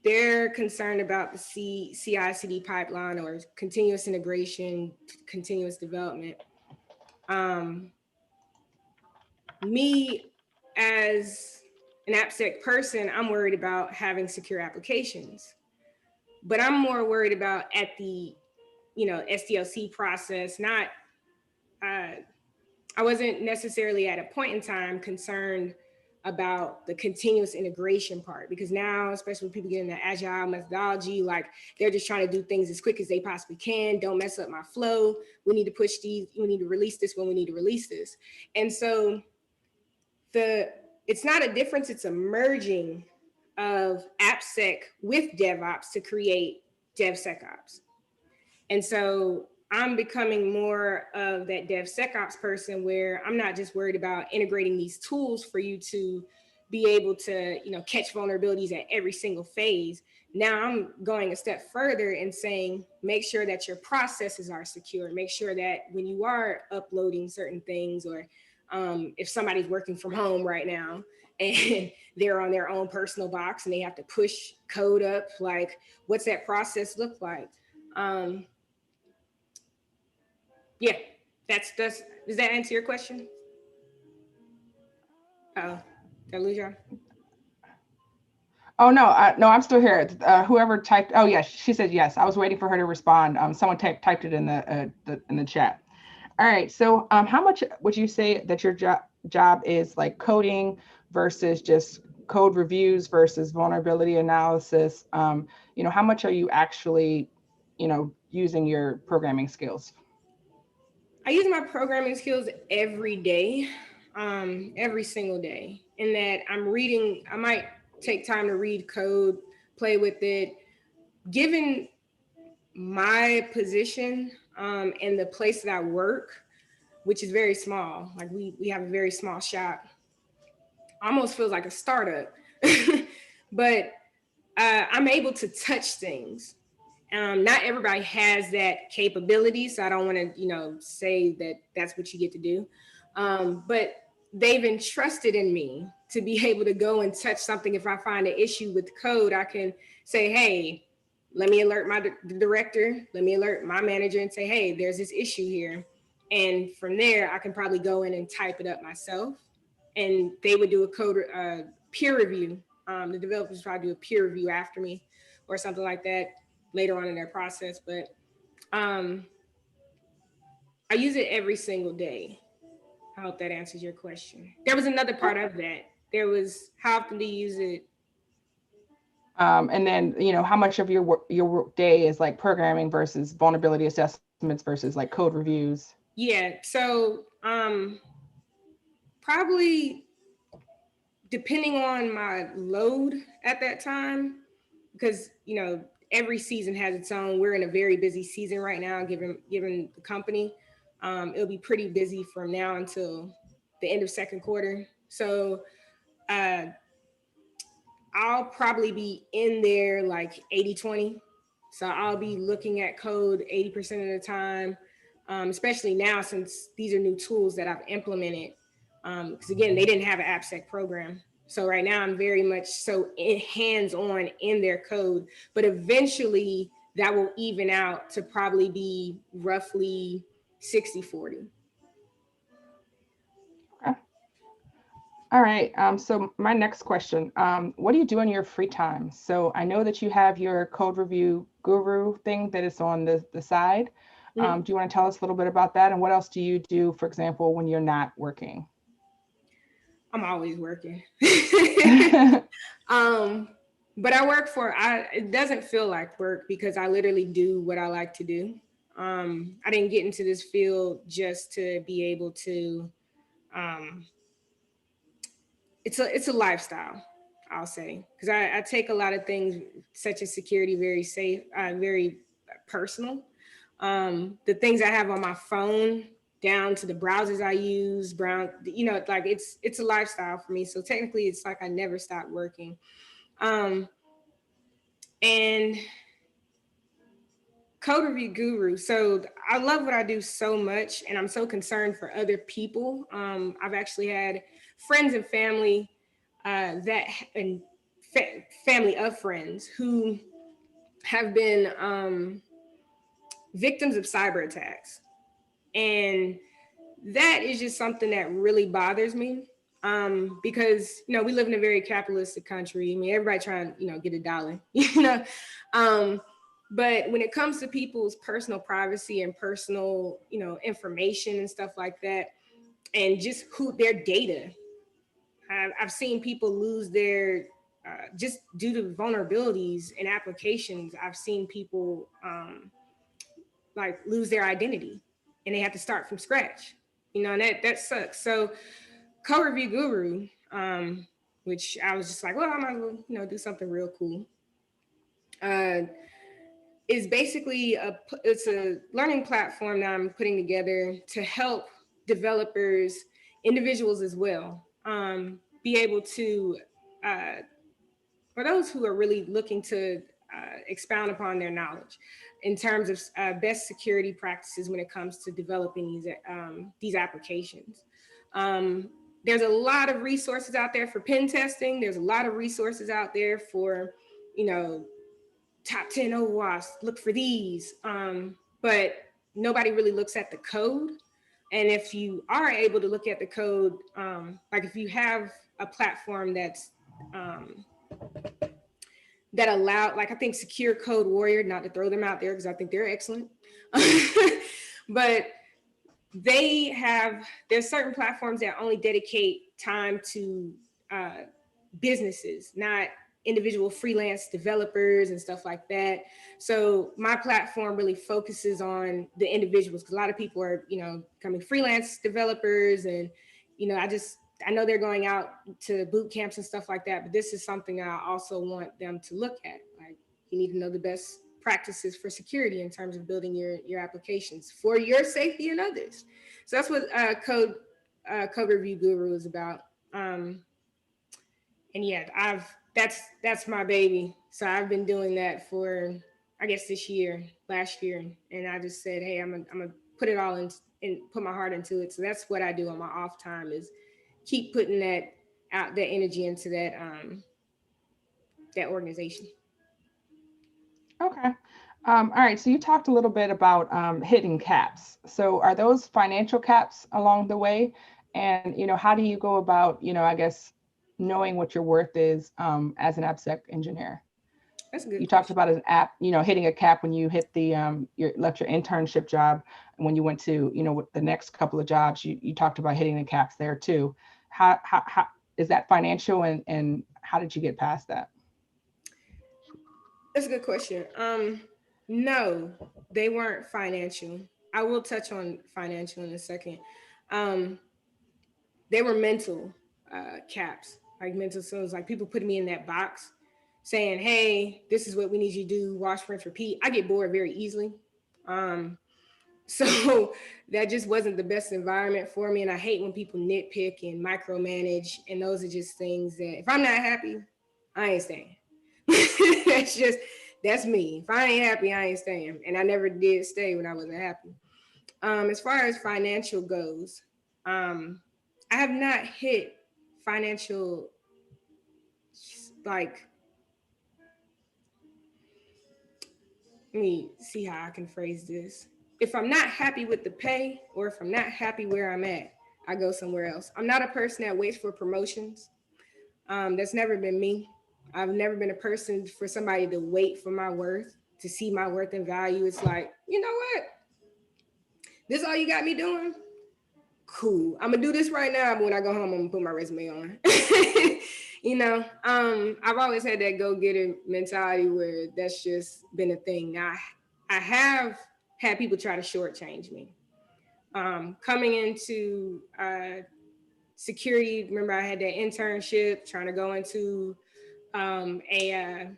they're concerned about the CI/CD pipeline or continuous integration, continuous development. Um, Me as an AppSec person, I'm worried about having secure applications, but I'm more worried about at the SDLC process. Not I wasn't necessarily at a point in time concerned about the continuous integration part, because now, especially when people get in the agile methodology, like they're just trying to do things as quick as they possibly can. Don't mess up my flow. We need to push these, we need to release this when we need to release this. And so the it's not a difference, it's a merging of AppSec with DevOps to create DevSecOps. And so I'm becoming more of that DevSecOps person where I'm not just worried about integrating these tools for you to be able to, catch vulnerabilities at every single phase. Now I'm going a step further and saying, make sure that your processes are secure. Make sure that when you are uploading certain things, or if somebody's working from home right now and they're on their own personal box and they have to push code up, like what's that process look like? Um, yeah, that's does that answer your question? Oh, did I lose you? Oh no, no, I'm still here. Whoever typed, oh yes, she said yes. I was waiting for her to respond. Someone typed it in the chat. All right. So, how much would you say that your job is like coding versus just code reviews versus vulnerability analysis? How much are you actually, using your programming skills? I use my programming skills every day, every single day. In that I'm reading, I might take time to read code, play with it. Given my position and the place that I work, which is very small, like we have a very small shop, almost feels like a startup, but I'm able to touch things. Not everybody has that capability, so I don't want to, say that that's what you get to do. But they've entrusted in me to be able to go and touch something. If I find an issue with code, I can say, "Hey, let me alert my director, let me alert my manager, and say, hey, there's this issue here." And from there, I can probably go in and type it up myself, and they would do a code peer review. The developers probably do a peer review after me, or something like that later on in their process. But um, I use it every single day. I hope that answers your question. There was another part of that. There was, how often do you use it? And then, how much of your work day is like programming versus vulnerability assessments versus like code reviews? Yeah. So probably depending on my load at that time, because every season has its own. We're in a very busy season right now, given the company. It'll be pretty busy from now until the end of second quarter. So uh, I'll probably be in there like 80/20. So I'll be looking at code 80% of the time, especially now since these are new tools that I've implemented. Because again, they didn't have an AppSec program. So right now I'm very much so hands on in their code, but eventually that will even out to probably be roughly 60/40. Okay. All right. So my next question, what do you do in your free time? So I know that you have your code review guru thing that is on the side. Mm-hmm. Do you want to tell us a little bit about that? And what else do you do, for example, when you're not working? I'm always working. um, but it doesn't feel like work because I literally do what I like to do. I didn't get into this field just to be able to, um, it's a lifestyle, I'll say, because I take a lot of things such as security very safe, very personal. The things I have on my phone, down to the browsers I use, like it's a lifestyle for me. So technically, it's like I never stopped working. Um, and code review guru. So I love what I do so much, and I'm so concerned for other people. I've actually had friends and family that and family of friends who have been victims of cyber attacks, and that is just something that really bothers me. Because we live in a very capitalistic country. I mean, everybody trying get a dollar, um, but when it comes to people's personal privacy and personal information and stuff like that, and just who their data, I've seen people lose their just due to vulnerabilities in applications. I've seen people like lose their identity and they have to start from scratch. And that sucks. So code review guru, which I was just like, well, I might as well, do something real cool. Uh, is basically it's a learning platform that I'm putting together to help developers, individuals as well, be able to, uh, for those who are really looking to expound upon their knowledge in terms of best security practices when it comes to developing these applications. Um, there's a lot of resources out there for pen testing. There's a lot of resources out there for, you know, top 10 OWASP, look for these. But nobody really looks at the code. And if you are able to look at the code, like if you have a platform um, that allow, like I think Secure Code Warrior, not to throw them out there because I think they're excellent, but there's certain platforms that only dedicate time to uh, businesses, not individual freelance developers and stuff like that. So my platform really focuses on the individuals because a lot of people are, becoming freelance developers, and I know they're going out to boot camps and stuff like that, but this is something I also want them to look at. Like, you need to know the best practices for security in terms of building your applications for your safety and others. So that's what code review guru is about. And yeah, that's my baby. So I've been doing that for, I guess, last year, and I just said, hey, I'm gonna put it all in and put my heart into it. So that's what I do on my off time, is keep putting that energy into that organization. Okay. All right. So you talked a little bit about hitting caps. So are those financial caps along the way? And, how do you go about, I guess, knowing what your worth is as an AppSec engineer? That's a You good talked question. about an app, hitting a cap when you hit left your internship job, and when you went to, with the next couple of jobs, you talked about hitting the caps there too. How is that financial, and how did you get past that? That's a good question. No, they weren't financial. I will touch on financial in a second. Um, they were mental caps, like mental. So it was like people putting me in that box, saying, "Hey, this is what we need you to do. Wash, rinse, repeat." I get bored very easily. Um, so that just wasn't the best environment for me, and I hate when people nitpick and micromanage. And those are just things that, if I'm not happy, I ain't staying. that's just that's me. If I ain't happy, I ain't staying, and I never did stay when I wasn't happy. As far as financial goes, um, I have not hit financial, like, let me see how I can phrase this. If I'm not happy with the pay, or if I'm not happy where I'm at, I go somewhere else. I'm not a person that waits for promotions. That's never been me. I've never been a person for somebody to wait for my worth, to see my worth and value. It's like, you know what? This all you got me doing? Cool. I'm gonna do this right now, but when I go home, I'm gonna put my resume on. I've always had that go-getter mentality where that's just been a thing. Now, I have had people try to shortchange me. Coming into security, remember I had that internship, trying to go into a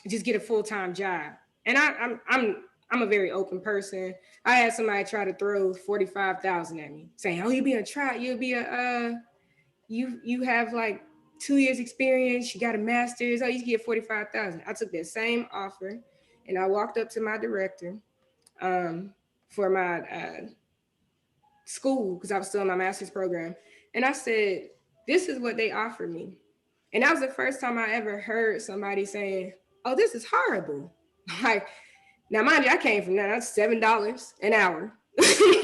just get a full-time job, and I'm a very open person. I had somebody try to throw 45,000 at me, saying, "Oh, you'll be a you have like 2 years experience, you got a master's, oh, you get 45,000." I took that same offer, and I walked up to my director um, for my school, because I was still in my master's program, and I said, "This is what they offered me." And that was the first time I ever heard somebody saying, "Oh, this is horrible." Like, now, mind you, I came from that. That's $7 an hour.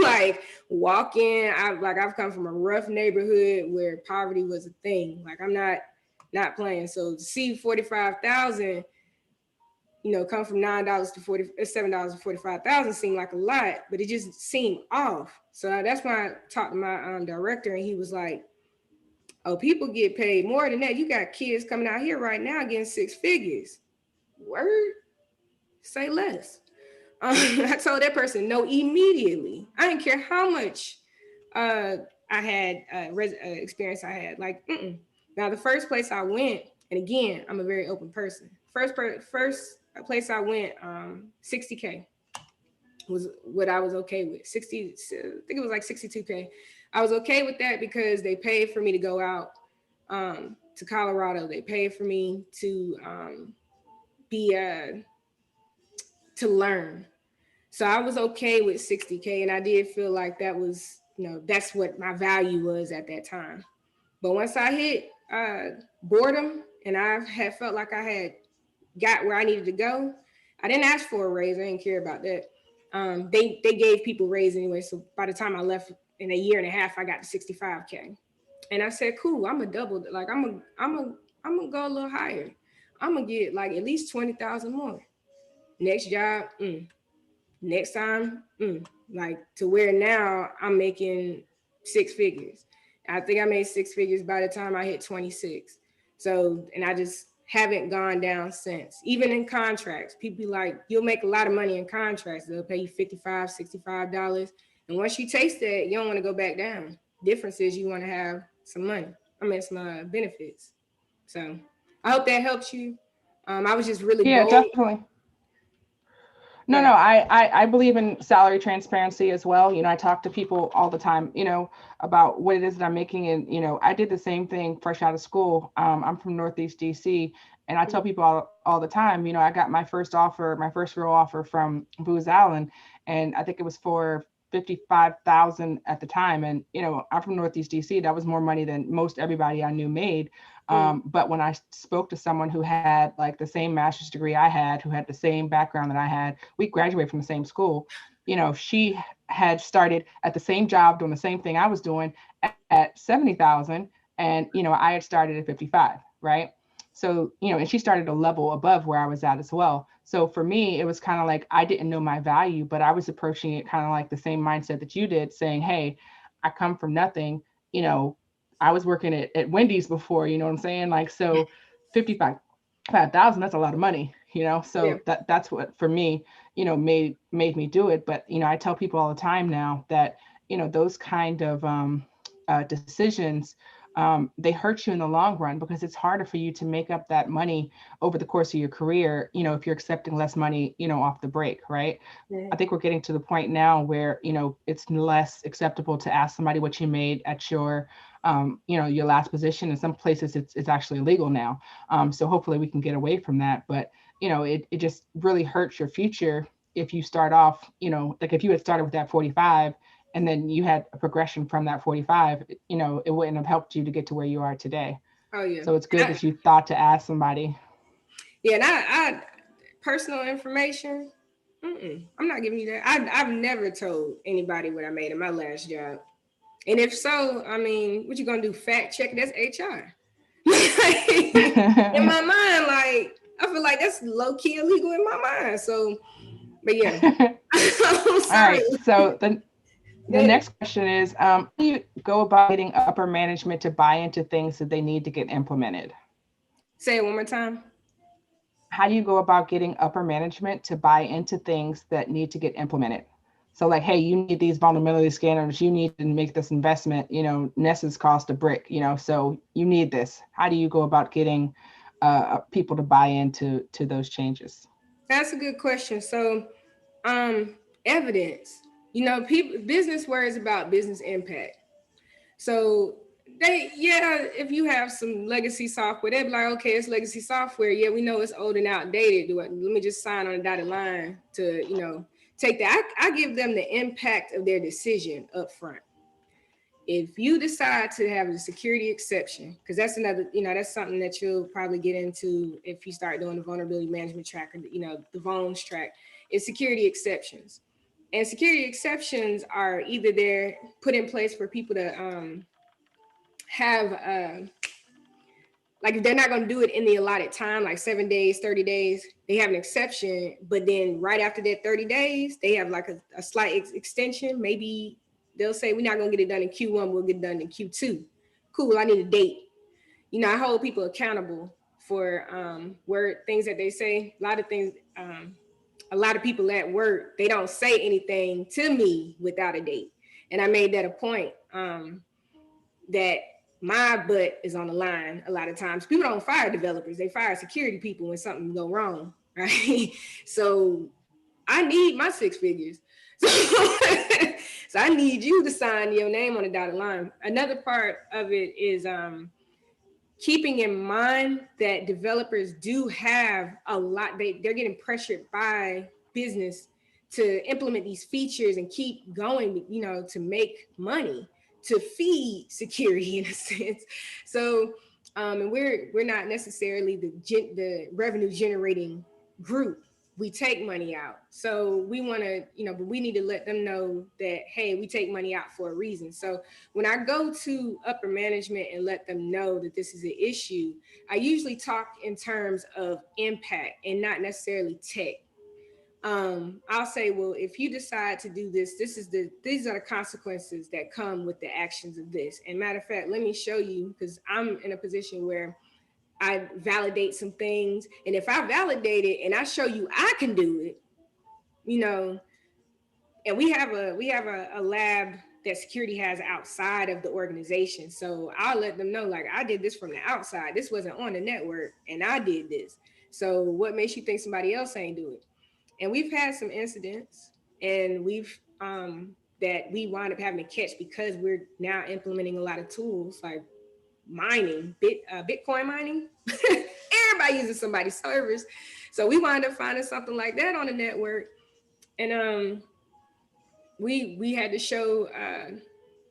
Like, walk in. I've come from a rough neighborhood where poverty was a thing. Like, I'm not playing. So to see 45,000, come from $9 to $7 to 45,000 seemed like a lot, but it just seemed off. So that's why I talked to my director, and he was like, Oh, people get paid more than that. You got kids coming out here right now getting six figures. Word, say less. I told that person no immediately. I didn't care how much uh, I had experience I had. Like, now the first place I went, and again, I'm a very open person. First place I went, 60K was what I was okay with. 60, I think it was like 62K. I was okay with that because they paid for me to go out to Colorado. They paid for me to be to learn. So I was okay with 60K, and I did feel like that was, that's what my value was at that time. But once I hit boredom, and I had felt like I had got where I needed to go, I didn't ask for a raise. I didn't care about that. They gave people raise anyway. So by the time I left in a year and a half, I got to 65K, and I said, "Cool, I'm a double. Like I'm gonna go a little higher. I'm gonna get like at least 20,000 more. Next job, next time, like to where now I'm making six figures. I think I made six figures by the time I hit 26. So, and I just haven't gone down since. Even in contracts, people be like, you'll make a lot of money in contracts. They'll pay you $55, $65. And once you taste that, you don't want to go back down. Difference is you want to have some money. I mean, some benefits. So I hope that helps you. I was just really Yeah, bold. definitely. Go No, no, ahead. I believe in salary transparency as well. I talk to people all the time, about what it is that I'm making. And, I did the same thing fresh out of school. I'm from Northeast DC. And I tell people all the time, I got my first offer, my first real offer from Booz Allen. And I think it was for 55,000 at the time. And, I'm from Northeast DC. That was more money than most everybody I knew made. But when I spoke to someone who had like the same master's degree I had, who had the same background that I had, we graduated from the same school. She had started at the same job doing the same thing I was doing at 70,000, and I had started at 55, right? So and she started a level above where I was at as well. So for me, it was kind of like I didn't know my value, but I was approaching it kind of like the same mindset that you did, saying, "Hey, I come from nothing. You know, I was working at Wendy's before, you know what I'm saying? Like, so 55,000, that's a lot of money, Yeah. so that's what for me, made me do it. But, I tell people all the time now that, those kind of decisions, they hurt you in the long run because it's harder for you to make up that money over the course of your career, if you're accepting less money, off the break, right? Yeah. I think we're getting to the point now where, it's less acceptable to ask somebody what you made at your last position. In some places it's actually illegal now. So hopefully we can get away from that. But, it just really hurts your future if you start off, like if you had started with that 45 and then you had a progression from that 45, it wouldn't have helped you to get to where you are today. Oh yeah. So it's And good that you thought to ask somebody. yeah, and I personal information. I'm not giving you that. I've never told anybody what I made in my last job. And if so, I mean, what you gonna do? Fact check? That's HR. In my mind, like I feel like that's low key illegal in my mind. So, but yeah, I'm All sorry. right. So Go the ahead. next question is, how do you go about getting upper management to buy into things that they need to get implemented? Say it one more time. How do you go about getting upper management to buy into things that need to get implemented? So like, hey, you need these vulnerability scanners, you need to make this investment, Nessa's cost a brick, so you need this. How do you go about getting people to buy into those changes? That's a good question. So, um, evidence. People business worries about business impact. So if you have some legacy software, they'd be like, okay, it's legacy software. Yeah, we know it's old and outdated. Let me just sign on a dotted line to, take that. I give them the impact of their decision up front. If you decide to have a security exception, because that's another, that's something that you'll probably get into if you start doing the vulnerability management track or, the vulns track, is security exceptions. And security exceptions are either they're put in place for people to have like if they're not going to do it in the allotted time, like 7 days, 30 days, they have an exception. But then right after that 30 days, they have like a slight extension. Maybe they'll say, we're not going to get it done in Q1, we'll get it done in Q2. cool, I need a date. I hold people accountable for word things that they say. A lot of people at work, they don't say anything to me without a date. And I made that a point, that my butt is on the line a lot of times. People don't fire developers, they fire security people when something go wrong, right? So I need my six figures. So, so I need you to sign your name on the dotted line. Another part of it is keeping in mind that developers do have a lot, they're getting pressured by business to implement these features and keep going, to make money, to feed security in a sense. So and we're not necessarily the revenue generating group. We take money out, so we want to, but we need to let them know that, hey, we take money out for a reason. So when I go to upper management and let them know that this is an issue, I usually talk in terms of impact and not necessarily tech. I'll say, well, if you decide to do this, these are the consequences that come with the actions of this. And matter of fact, let me show you, because I'm in a position where I validate some things. And if I validate it and I show you I can do it, you know, and we have a lab that security has outside of the organization. So I'll let them know, like, I did this from the outside. This wasn't on the network, and I did this. So what makes you think somebody else ain't do it? And we've had some incidents, and that we wind up having to catch because we're now implementing a lot of tools like mining, Bitcoin mining. Everybody uses somebody's servers, so we wind up finding something like that on the network, and we had to show,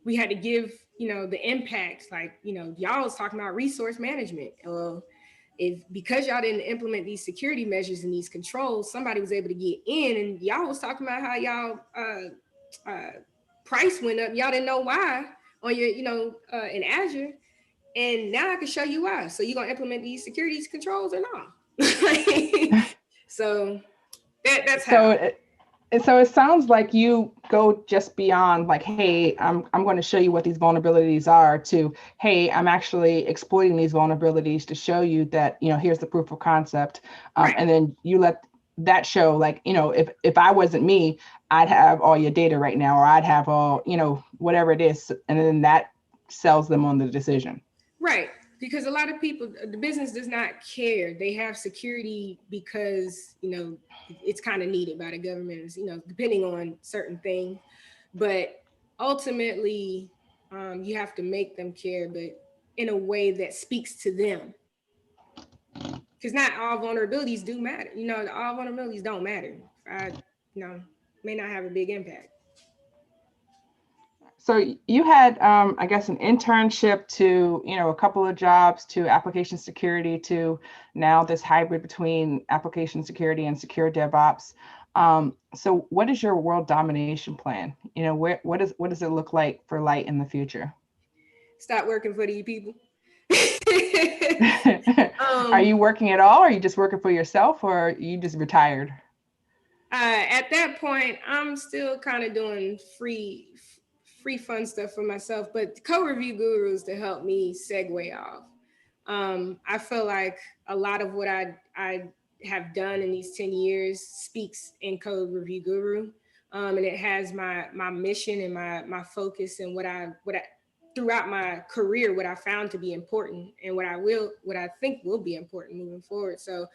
we had to give, the impacts, like, y'all was talking about resource management. Well, if because y'all didn't implement these security measures and these controls, somebody was able to get in, and y'all was talking about how y'all price went up. Y'all didn't know why on your, in Azure, and now I can show you why. So you're gonna implement these security controls or not? So that's how. So it sounds like you go just beyond like, hey, I'm going to show you what these vulnerabilities are, to, hey, I'm actually exploiting these vulnerabilities to show you that, here's the proof of concept. Right. And then you let that show, like, if I wasn't me, I'd have all your data right now, or I'd have all, whatever it is. And then that sells them on the decision. Right. Because a lot of people, the business does not care. They have security because, it's kind of needed by the government, depending on certain things. But ultimately, you have to make them care, but in a way that speaks to them. Because not all vulnerabilities do matter. All vulnerabilities don't matter. I, you know, may not have a big impact. So you had, I guess, an internship to, a couple of jobs, to application security, to now this hybrid between application security and secure DevOps. So what is your world domination plan? What does it look like for Light in the future? Stop working for these people. Are you working at all? Or are you just working for yourself, or are you just retired? At that point, I'm still kind of doing free fun stuff for myself, but code review gurus to help me segue off. I feel like a lot of what I have done in these 10 years speaks in code review guru. And it has my mission and my focus, and what I throughout my career, what I found to be important, and what I think will be important moving forward. So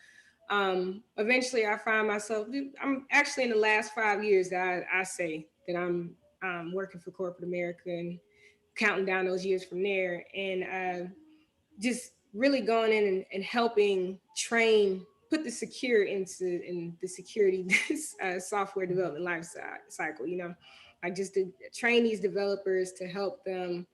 eventually I find myself, I'm actually in the last 5 years that I say that I'm working for corporate America, and counting down those years from there, and just really going in and helping train, put the secure in the security software development life cycle, like just to train these developers to help them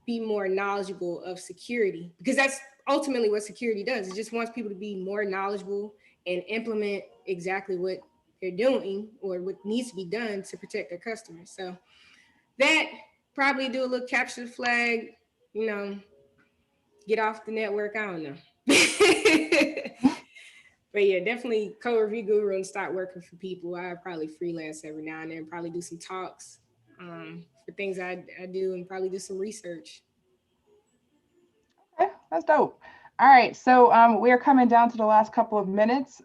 be more knowledgeable of security, because that's ultimately what security does. It just wants people to be more knowledgeable and implement exactly what they're doing or what needs to be done to protect their customers. So that, probably do a little capture the flag, you know, get off the network. I don't know. But yeah, definitely code review guru and start working for people. I probably freelance every now and then, probably do some talks for things I do, and probably do some research. That's dope. All right, so we are coming down to the last couple of minutes.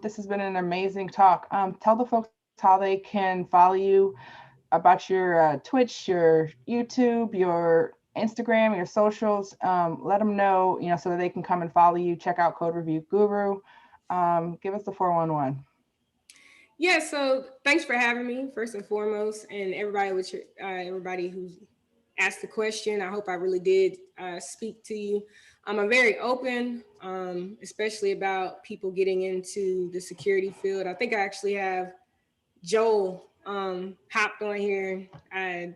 This has been an amazing talk. Tell the folks how they can follow you, about your Twitch, your YouTube, your Instagram, your socials. Let them know, so that they can come and follow you. Check out Code Review Guru. Give us the 411. Yeah, so thanks for having me first and foremost, and everybody who's asked the question. I hope I really did speak to you. I'm very open, especially about people getting into the security field. I think I actually have Joel hopped on here.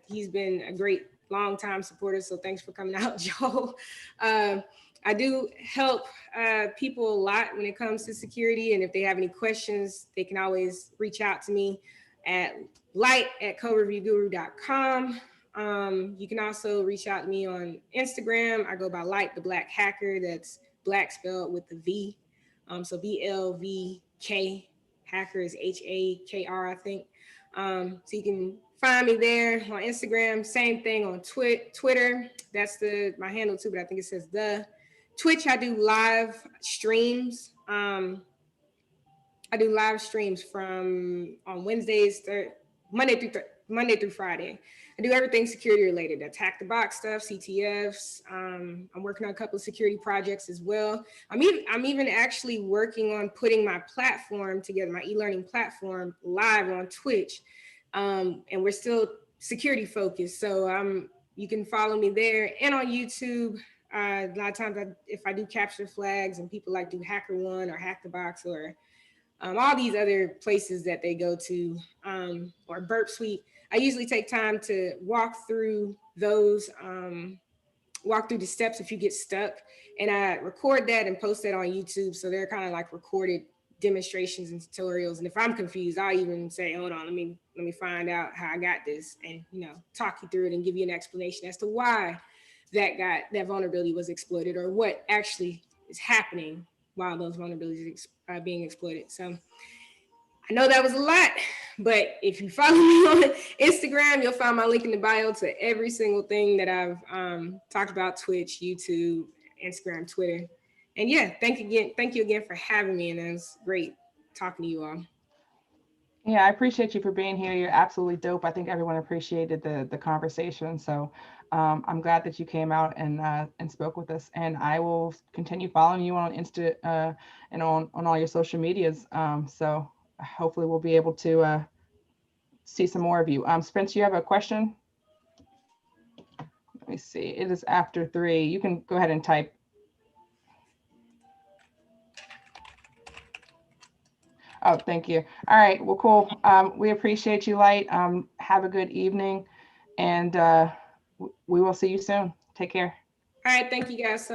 He's been a great long time supporter, so thanks for coming out, Joel. Uh, I do help people a lot when it comes to security, and if they have any questions, they can always reach out to me at light@codereviewguru.com. You can also reach out to me on Instagram. I go by Light the Black Hacker. That's black spelled with the V. So BLVK. Hacker is HAKR, I think. So you can find me there on Instagram. Same thing on Twitter. That's my handle too, but I think it says the Twitch. I do live streams. I do live streams from on Wednesdays, Monday through Friday. I do everything security related. Attack the box stuff, CTFs. I'm working on a couple of security projects as well. I'm even actually working on putting my platform together, my e-learning platform live on Twitch, and we're still security focused. So you can follow me there and on YouTube. A lot of times, if I do capture flags and people like do HackerOne or Hack the Box or all these other places that they go to, or Burp Suite. I usually take time to walk through the steps if you get stuck, and I record that and post that on YouTube. So they're kind of like recorded demonstrations and tutorials. And if I'm confused, I'll even say, "Hold on, let me find out how I got this," and talk you through it and give you an explanation as to why that vulnerability was exploited or what actually is happening while those vulnerabilities are being exploited. So I know that was a lot, but if you follow me on Instagram, you'll find my link in the bio to every single thing that I've talked about: Twitch, YouTube, Instagram, Twitter. And yeah, thank you again for having me, and it was great talking to you all. Yeah, I appreciate you for being here. You're absolutely dope. I think everyone appreciated the conversation. So I'm glad that you came out and spoke with us. And I will continue following you on Insta and on all your social medias. So hopefully we'll be able to see some more of you. Spence, you have a question? Let me see. It is after 3. You can go ahead and type. Oh, thank you. All right. Well, cool. We appreciate you, Light. Have a good evening, and we will see you soon. Take care. All right, thank you guys so